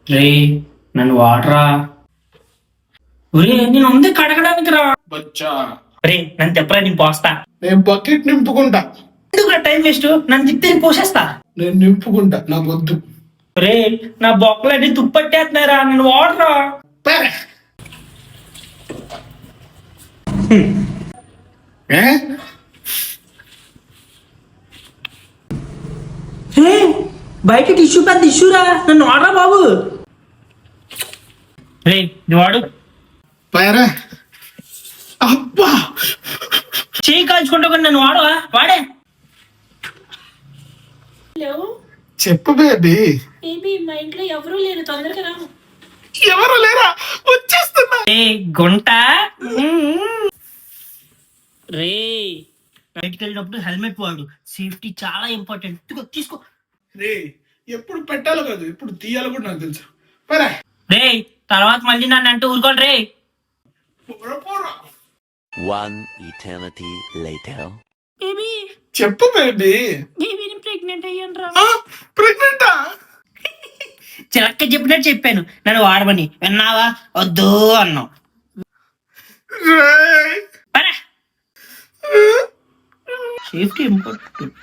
రే నన్ను వాడరా. ఒరే నేను ఉంది కడగడానికి రా. బచ్చా రే నన్ను తెప్పరా, నేను పోస్తా. నేను బకెట్ నింపుకుంటా. ఎందుకు టైం వేస్ట్, నన్ను తిప్పి నేను పోసేస్తా. నేను నింపుకుంటా, నాకు వద్దు. రే నా బొక్కలన్నీ తుప్పట్టేస్తున్నారా, నన్ను వాడరా. పరే. ఏ? రే బయట టిష్యూ పెద్ద ఇష్యూరా, నన్ను వాడరా బాబు. రే నువ్వు వాడు. పరే. అబ్బా చేయి కాల్చుకుంటా కానీ నన్ను వాడవా, వాడే. చెప్పు బేబీ. బేబీ మా ఇంట్లో ఎవరూ లేరు, తొందరగా రా. ఎవరు లేరా, వచ్చేస్తున్నా. రే గుంట. రే బయటికి వెళ్ళినప్పుడు హెల్మెట్ వాడు, సేఫ్టీ చాలా ఇంపార్టెంట్. తీసుకో. రే ఎప్పుడు పెట్టాలో కాదు, ఎప్పుడు తీయాలో కూడా నాకు తెలుసు. పరే. రే తర్వాత మళ్ళీ నన్ను అంటే ఊరుకోండి రే. పోరా, పోరా. One eternity later. బేబీ చెప్పు బేబీ. బేబీని ప్రెగ్నెంట్ అయ్యాను రా. ప్రెగ్నెంటా? చిలక్క చెప్పినట్టు చెప్పాను నన్ను వాడమని, విన్నావా? వద్దు అన్నావు. రే. Safety important.